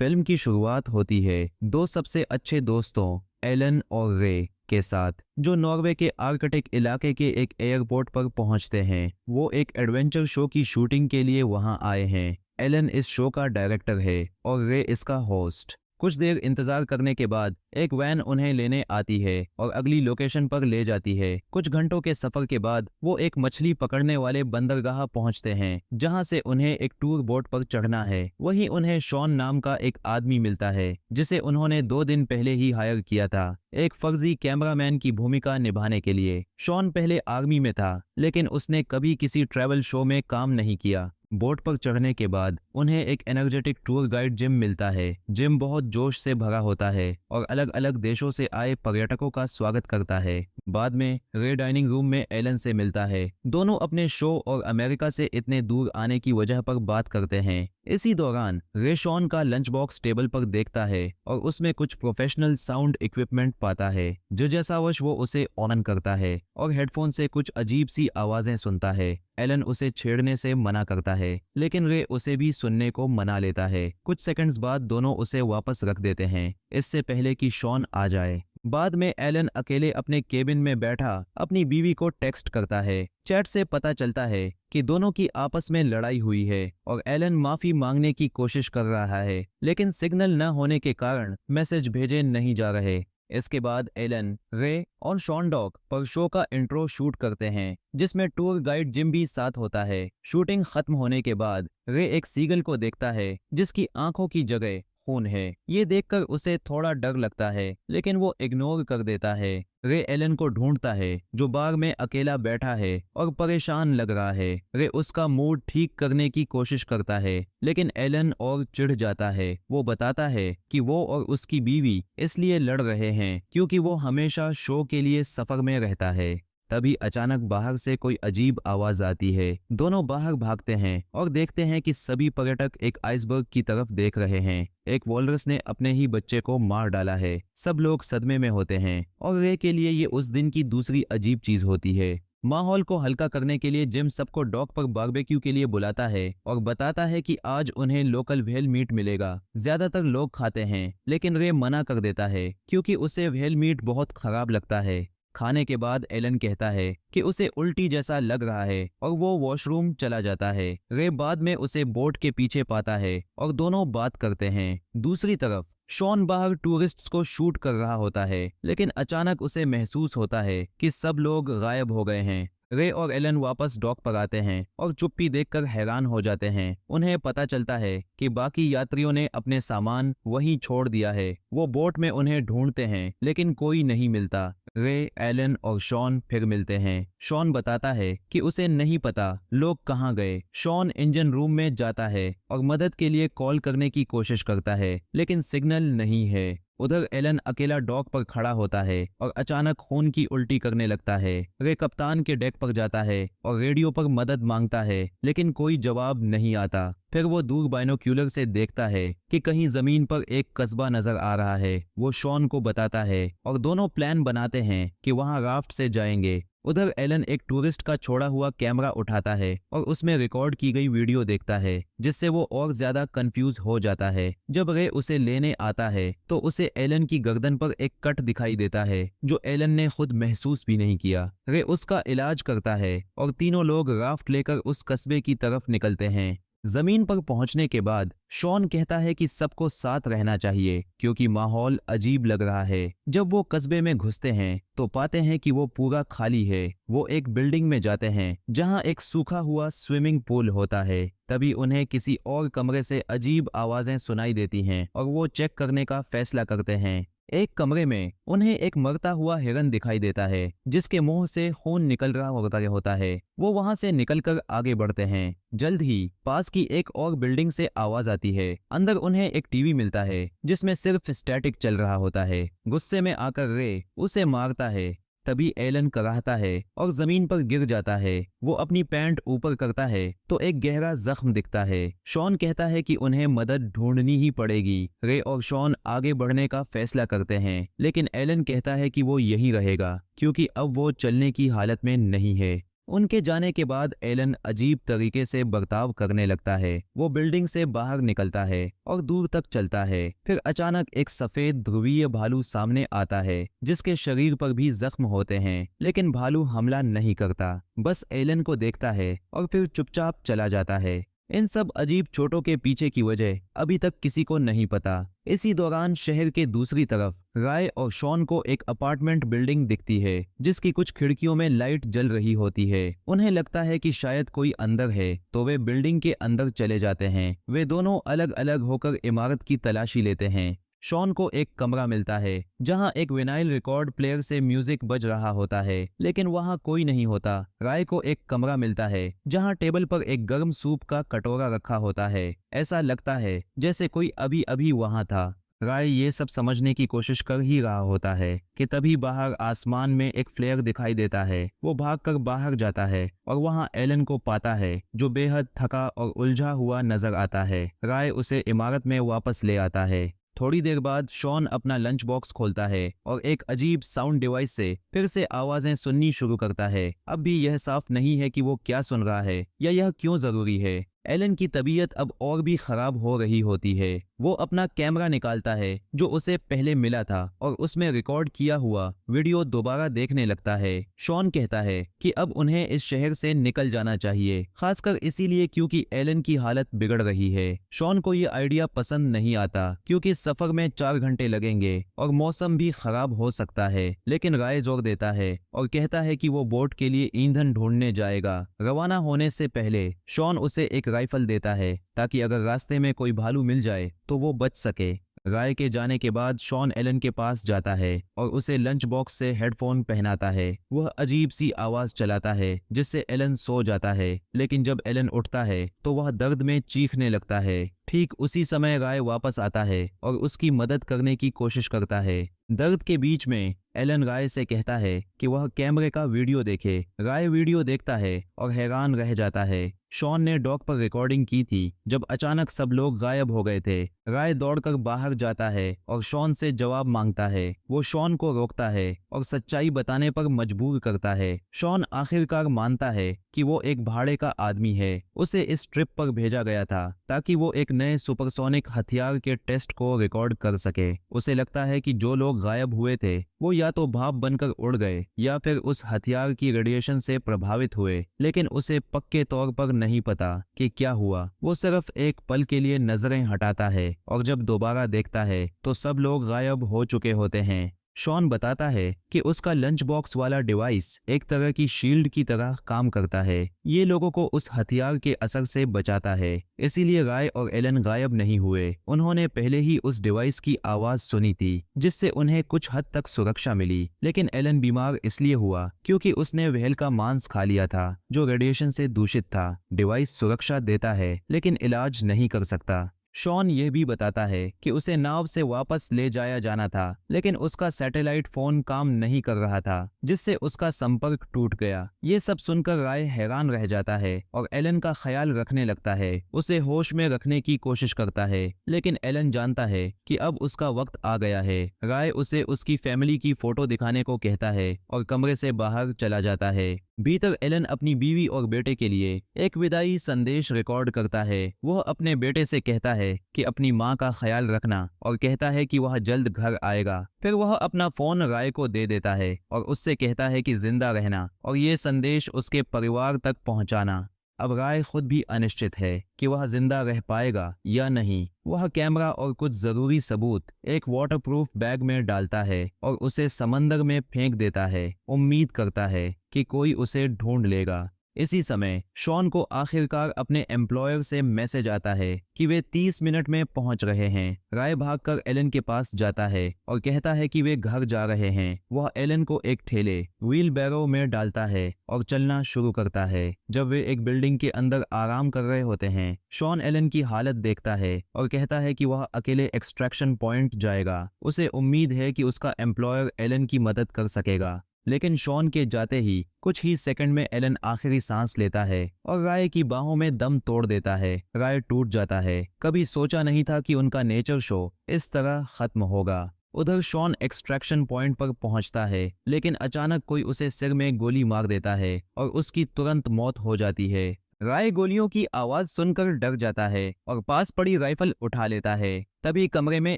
Film की शुरुआत होती है दो सबसे अच्छे दोस्तों एलन और रे के साथ, जो नॉर्वे के आर्कटिक इलाके के एक एयरपोर्ट पर पहुंचते हैं। वो एक एडवेंचर शो की शूटिंग के लिए वहां आए हैं। एलन इस शो का डायरेक्टर है और रे इसका होस्ट। कुछ देर इंतजार करने के बाद एक वैन उन्हें लेने आती है और अगली लोकेशन पर ले जाती है। कुछ घंटों के सफर के बाद वो एक मछली पकड़ने वाले बंदरगाह पहुंचते हैं, जहां से उन्हें एक टूर बोट पर चढ़ना है। वहीं उन्हें शॉन नाम का एक आदमी मिलता है, जिसे उन्होंने 2 दिन पहले ही हायर किया था, एक फर्जी कैमरामैन की भूमिका निभाने के लिए। शॉन पहले आर्मी में था, लेकिन उसने कभी किसी ट्रैवल शो में काम नहीं किया। बोट पर चढ़ने के बाद उन्हें एक एनर्जेटिक टूर गाइड जिम मिलता है। जिम बहुत जोश से भरा होता है और अलग अलग देशों से आए पर्यटकों का स्वागत करता है। बाद में रे डाइनिंग रूम में एलन से मिलता है। दोनों अपने शो और अमेरिका से इतने दूर आने की वजह पर बात करते हैं। इसी दौरान रे शॉन का लंच बॉक्स टेबल पर देखता है और उसमें कुछ प्रोफेशनल साउंड इक्विपमेंट पाता है, जो जैसावश वो उसे ऑन करता है और हेडफोन से कुछ अजीब सी आवाजें सुनता है। एलन उसे छेड़ने से मना करता है, लेकिन रे उसे भी सुनने को मना लेता है। कुछ सेकंड्स बाद दोनों उसे वापस रख देते हैं, इससे पहले कि शॉन आ जाए। बाद में एलन अकेले अपने केबिन में बैठा अपनी बीवी को टेक्स्ट करता है। चैट से पता चलता है कि दोनों की आपस में लड़ाई हुई है और एलन माफी मांगने की कोशिश कर रहा है, लेकिन सिग्नल न होने के कारण मैसेज भेजे नहीं जा रहे। इसके बाद एलन, रे और शॉन डॉग पर शो का इंट्रो शूट करते हैं, जिसमें टूर गाइड जिम भी साथ होता है। शूटिंग खत्म होने के बाद रे एक सीगल को देखता है, जिसकी आंखों की जगह खून है। ये देखकर उसे थोड़ा डर लगता है, लेकिन वो इग्नोर कर देता है। रे एलन को ढूंढता है, जो बार में अकेला बैठा है और परेशान लग रहा है। रे उसका मूड ठीक करने की कोशिश करता है, लेकिन एलन और चिढ़ जाता है। वो बताता है कि वो और उसकी बीवी इसलिए लड़ रहे हैं क्योंकि वो हमेशा शो के लिए सफर में रहता है। तभी अचानक बाहर से कोई अजीब आवाज आती है। दोनों बाहर भागते हैं और देखते हैं कि सभी पर्यटक एक आइसबर्ग की तरफ देख रहे हैं। एक वॉलरस ने अपने ही बच्चे को मार डाला है। सब लोग सदमे में होते हैं और रे के लिए ये उस दिन की दूसरी अजीब चीज होती है। माहौल को हल्का करने के लिए जिम सबको डॉक पर बारबेक्यू के लिए बुलाता है और बताता है कि आज उन्हें लोकल व्हेल मीट मिलेगा। ज्यादातर लोग खाते हैं, लेकिन रे मना कर देता है क्योंकि उसे व्हेल मीट बहुत खराब लगता है। खाने के बाद एलन कहता है कि उसे उल्टी जैसा लग रहा है और वो वॉशरूम चला जाता है। रे बाद में उसे बोट के पीछे पाता है और दोनों बात करते हैं। दूसरी तरफ शॉन बाहर टूरिस्ट्स को शूट कर रहा होता है, लेकिन अचानक उसे महसूस होता है कि सब लोग गायब हो गए हैं। रे और एलन वापस डॉक पर आते हैं और चुप्पी देखकर हैरान हो जाते हैं। उन्हें पता चलता है कि बाकी यात्रियों ने अपने सामान वहीं छोड़ दिया है। वो बोट में उन्हें ढूंढते हैं, लेकिन कोई नहीं मिलता। रे, एलन और शॉन फिर मिलते हैं। शॉन बताता है कि उसे नहीं पता लोग कहाँ गए। शॉन इंजन रूम में जाता है और मदद के लिए कॉल करने की कोशिश करता है, लेकिन सिग्नल नहीं है। उधर एलन अकेला डॉक पर खड़ा होता है और अचानक खून की उल्टी करने लगता है। रे कप्तान के डेक पर जाता है और रेडियो पर मदद मांगता है, लेकिन कोई जवाब नहीं आता। फिर वो दूर बाइनोक्यूलर से देखता है कि कहीं जमीन पर एक कस्बा नजर आ रहा है। वो शॉन को बताता है और दोनों प्लान बनाते हैं कि वहां राफ्ट से जाएंगे। उधर एलन एक टूरिस्ट का छोड़ा हुआ कैमरा उठाता है और उसमें रिकॉर्ड की गई वीडियो देखता है, जिससे वो और ज्यादा कंफ्यूज हो जाता है। जब रे उसे लेने आता है तो उसे एलन की गर्दन पर एक कट दिखाई देता है, जो एलन ने खुद महसूस भी नहीं किया। रे उसका इलाज करता है और तीनों लोग राफ्ट लेकर उस कस्बे की तरफ निकलते हैं। जमीन पर पहुंचने के बाद शॉन कहता है कि सबको साथ रहना चाहिए क्योंकि माहौल अजीब लग रहा है। जब वो कस्बे में घुसते हैं तो पाते हैं कि वो पूरा खाली है। वो एक बिल्डिंग में जाते हैं जहां एक सूखा हुआ स्विमिंग पूल होता है। तभी उन्हें किसी और कमरे से अजीब आवाजें सुनाई देती हैं और वो चेक करने का फैसला करते हैं। एक कमरे में उन्हें एक मरता हुआ हिरन दिखाई देता है, जिसके मुंह से खून निकल रहा होता है। वो वहां से निकलकर आगे बढ़ते हैं। जल्द ही पास की एक और बिल्डिंग से आवाज आती है। अंदर उन्हें एक टीवी मिलता है, जिसमें सिर्फ स्टैटिक चल रहा होता है। गुस्से में आकर रे उसे मारता है। तभी एलन कराहता है और जमीन पर गिर जाता है। वो अपनी पैंट ऊपर करता है तो एक गहरा जख्म दिखता है। शॉन कहता है कि उन्हें मदद ढूंढनी ही पड़ेगी। रे और शॉन आगे बढ़ने का फैसला करते हैं, लेकिन एलन कहता है कि वो यहीं रहेगा क्योंकि अब वो चलने की हालत में नहीं है। उनके जाने के बाद एलन अजीब तरीके से बर्ताव करने लगता है। वो बिल्डिंग से बाहर निकलता है और दूर तक चलता है। फिर अचानक एक सफेद ध्रुवीय भालू सामने आता है जिसके शरीर पर भी जख्म होते हैं, लेकिन भालू हमला नहीं करता, बस एलन को देखता है और फिर चुपचाप चला जाता है। इन सब अजीब चोटों के पीछे की वजह अभी तक किसी को नहीं पता। इसी दौरान शहर के दूसरी तरफ राय और शॉन को एक अपार्टमेंट बिल्डिंग दिखती है जिसकी कुछ खिड़कियों में लाइट जल रही होती है। उन्हें लगता है कि शायद कोई अंदर है, तो वे बिल्डिंग के अंदर चले जाते हैं। वे दोनों अलग अलग होकर इमारत की तलाशी लेते हैं। शॉन को एक कमरा मिलता है जहां एक विनाइल रिकॉर्ड प्लेयर से म्यूजिक बज रहा होता है, लेकिन वहां कोई नहीं होता। राय को एक कमरा मिलता है जहां टेबल पर एक गर्म सूप का कटोरा रखा होता है। ऐसा लगता है जैसे कोई अभी अभी वहां था। राय ये सब समझने की कोशिश कर ही रहा होता है कि तभी बाहर आसमान में एक फ्लेयर दिखाई देता है। वो भागकर बाहर जाता है और वहां एलन को पाता है जो बेहद थका और उलझा हुआ नजर आता है। राय उसे इमारत में वापस ले आता है। थोड़ी देर बाद शॉन अपना लंच बॉक्स खोलता है और एक अजीब साउंड डिवाइस से फिर से आवाजें सुननी शुरू करता है। अब भी यह साफ नहीं है कि वो क्या सुन रहा है या यह क्यों जरूरी है। एलन की तबीयत अब और भी खराब हो रही होती है। वो अपना कैमरा निकालता है जो उसे पहले मिला था और उसमें रिकॉर्ड किया हुआ वीडियो दोबारा देखने लगता है। शॉन कहता है कि अब उन्हें इस शहर से निकल जाना चाहिए, खासकर इसीलिए क्योंकि एलन की हालत बिगड़ रही है। शॉन को ये आइडिया पसंद नहीं आता क्योंकि सफर में 4 घंटे लगेंगे और मौसम भी खराब हो सकता है, लेकिन राय जोर देता है और कहता है कि वो बोट के लिए ईंधन ढूंढने जाएगा। रवाना होने से पहले शॉन उसे एक राइफल देता है ताकि अगर रास्ते में कोई भालू मिल जाए तो वो बच सके। राय के जाने के बाद शॉन एलन के पास जाता है और उसे लंच बॉक्स से हेडफोन पहनाता है। वह अजीब सी आवाज चलाता है जिससे एलन सो जाता है, लेकिन जब एलन उठता है तो वह दर्द में चीखने लगता है। ठीक उसी समय राय वापस आता है और उसकी मदद करने की कोशिश करता है। दर्द के बीच में एलन राय से कहता है कि वह कैमरे का वीडियो देखे। राय वीडियो देखता है और हैरान रह जाता है। शॉन ने डॉक पर रिकॉर्डिंग की थी जब अचानक सब लोग गायब हो गए थे। राय दौड़कर बाहर जाता है और शॉन से जवाब मांगता है। वो शॉन को रोकता है और सच्चाई बताने पर मजबूर करता है। शॉन आखिरकार मानता है कि वो एक भाड़े का आदमी है। उसे इस ट्रिप पर भेजा गया था ताकि वो एक नए सुपरसोनिक हथियार के टेस्ट को रिकॉर्ड कर सके। उसे लगता है कि जो लोग गायब हुए थे वो या तो भाप बनकर उड़ गए या फिर उस हथियार की रेडिएशन से प्रभावित हुए, लेकिन उसे पक्के तौर पर नहीं पता कि क्या हुआ। वो सिर्फ एक पल के लिए नजरें हटाता है और जब दोबारा देखता है तो सब लोग गायब हो चुके होते हैं। शॉन बताता है कि उसका लंच बॉक्स वाला डिवाइस एक तरह की शील्ड की तरह काम करता है। ये लोगों को उस हथियार के असर से बचाता है, इसीलिए राय और एलन गायब नहीं हुए। उन्होंने पहले ही उस डिवाइस की आवाज सुनी थी जिससे उन्हें कुछ हद तक सुरक्षा मिली। लेकिन एलन बीमार इसलिए हुआ क्योंकि उसने व्हेल का मांस खा लिया था जो रेडिएशन से दूषित था। डिवाइस सुरक्षा देता है लेकिन इलाज नहीं कर सकता। शॉन यह भी बताता है कि उसे नाव से वापस ले जाया जाना था, लेकिन उसका सैटेलाइट फोन काम नहीं कर रहा था जिससे उसका संपर्क टूट गया। ये सब सुनकर राय हैरान रह जाता है और एलन का ख्याल रखने लगता है। उसे होश में रखने की कोशिश करता है, लेकिन एलन जानता है कि अब उसका वक्त आ गया है। राय उसे उसकी फैमिली की फोटो दिखाने को कहता है और कमरे से बाहर चला जाता है। भीतर एलन अपनी बीवी और बेटे के लिए एक विदाई संदेश रिकॉर्ड करता है। वह अपने बेटे से कहता है कि अपनी मां का ख्याल रखना और कहता है कि वह जल्द घर आएगा। फिर वह अपना फोन राय को दे देता है और उससे कहता है कि जिंदा रहना और ये संदेश उसके परिवार तक पहुंचाना। अब राय खुद भी अनिश्चित है कि वह जिंदा रह पाएगा या नहीं। वह कैमरा और कुछ जरूरी सबूत एक वाटरप्रूफ बैग में डालता है और उसे समंदर में फेंक देता है। उम्मीद करता है कि कोई उसे ढूंढ लेगा। इसी समय शॉन को आखिरकार अपने एम्प्लॉयर से मैसेज आता है कि वे 30 मिनट में पहुंच रहे हैं। राय भागकर एलन के पास जाता है और कहता है कि वे घर जा रहे हैं। वह एलन को एक ठेले व्हील बैरो में डालता है और चलना शुरू करता है। जब वे एक बिल्डिंग के अंदर आराम कर रहे होते हैं, शॉन एलन की हालत देखता है और कहता है कि वह अकेले एक्सट्रैक्शन पॉइंट जाएगा। उसे उम्मीद है कि उसका एम्प्लॉयर एलन की मदद कर सकेगा, लेकिन शॉन के जाते ही कुछ ही सेकंड में एलन आखिरी सांस लेता है और राय की बाहों में दम तोड़ देता है। राय टूट जाता है। कभी सोचा नहीं था कि उनका नेचर शो इस तरह खत्म होगा। उधर शॉन एक्सट्रैक्शन पॉइंट पर पहुंचता है, लेकिन अचानक कोई उसे सिर में गोली मार देता है और उसकी तुरंत मौत हो जाती है। राय गोलियों की आवाज सुनकर डर जाता है और पास पड़ी राइफल उठा लेता है। तभी कमरे में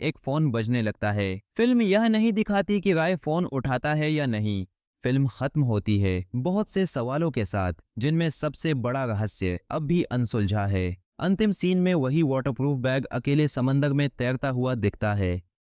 एक फोन बजने लगता है। फिल्म यह नहीं दिखाती कि राय फोन उठाता है या नहीं। फिल्म खत्म होती है बहुत से सवालों के साथ, जिनमें सबसे बड़ा रहस्य अब भी अनसुलझा है। अंतिम सीन में वही वाटरप्रूफ बैग अकेले समंदर में तैरता हुआ दिखता है।